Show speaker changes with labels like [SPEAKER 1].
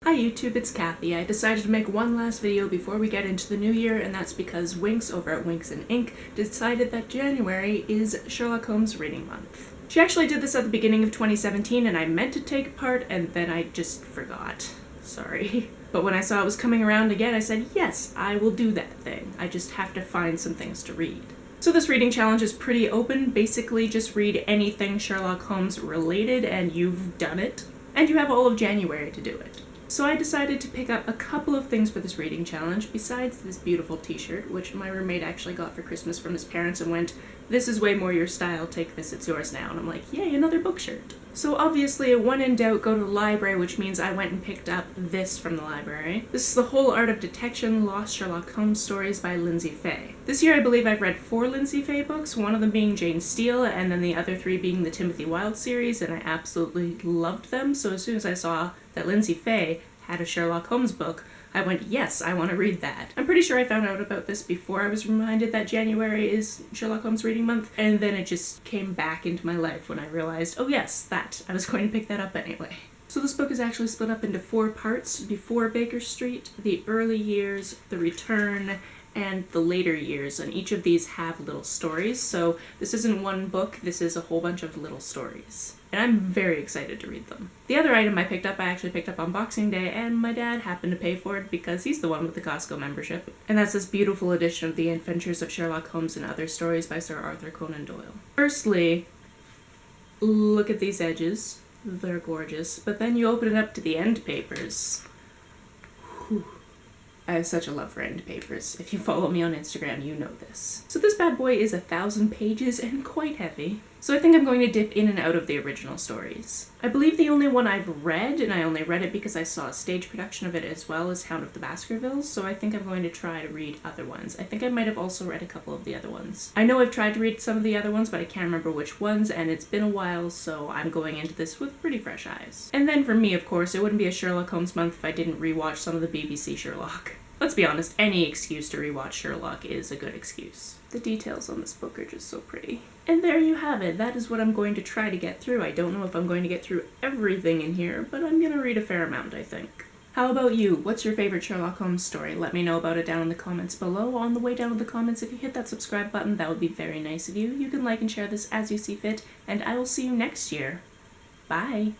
[SPEAKER 1] Hi YouTube, it's Kathy. I decided to make one last video before we get into the new year, and that's because Winks over at Winks & Ink decided that January is Sherlock Holmes Reading Month. She actually did this at the beginning of 2017 and I meant to take part and then I just forgot. Sorry. But when I saw it was coming around again, I said, yes, I will do that thing. I just have to find some things to read. So this reading challenge is pretty open. Basically just read anything Sherlock Holmes related and you've done it. And you have all of January to do it. So I decided to pick up a couple of things for this reading challenge besides this beautiful t-shirt, which my roommate actually got for Christmas from his parents and went, "This is way more your style, take this, it's yours now." And I'm like, yay, another book shirt. So obviously, when in doubt, go to the library, which means I went and picked up this from the library. This is The Whole Art of Detection, Lost Sherlock Holmes Stories by Litsy Fay. This year I believe I've read 4 Litsy Fay books, one of them being Jane Steele, and then the other 3 being the Timothy Wilde series, and I absolutely loved them, so as soon as I saw that Litsy Fay had a Sherlock Holmes book, I went, yes, I want to read that. I'm pretty sure I found out about this before I was reminded that January is Sherlock Holmes Reading Month, and then it just came back into my life when I realized, oh yes, that. I was going to pick that up anyway. So this book is actually split up into 4 parts: Before Baker Street, The Early Years, The Return, and The Later Years, and each of these have little stories, so this isn't one book, this is a whole bunch of little stories. And I'm very excited to read them. The other item I actually picked up on Boxing Day, and my dad happened to pay for it because he's the one with the Costco membership. And that's this beautiful edition of The Adventures of Sherlock Holmes and Other Stories by Sir Arthur Conan Doyle. Firstly, look at these edges. They're gorgeous. But then you open it up to the end papers. Whew. I have such a love for end papers. If you follow me on Instagram, you know this. So this bad boy is 1,000 pages and quite heavy. So I think I'm going to dip in and out of the original stories. I believe the only one I've read, and I only read it because I saw a stage production of it as well, is Hound of the Baskervilles, so I think I'm going to try to read other ones. I think I might have also read a couple of the other ones. I know I've tried to read some of the other ones, but I can't remember which ones, and it's been a while, so I'm going into this with pretty fresh eyes. And then for me, of course, it wouldn't be a Sherlock Holmes month if I didn't rewatch some of the BBC Sherlock. Let's be honest, any excuse to rewatch Sherlock is a good excuse. The details on this book are just so pretty. And there you have it. That is what I'm going to try to get through. I don't know if I'm going to get through everything in here, but I'm gonna read a fair amount, I think. How about you? What's your favorite Sherlock Holmes story? Let me know about it down in the comments below. On the way down to the comments, if you hit that subscribe button, that would be very nice of you. You can like and share this as you see fit, and I will see you next year. Bye!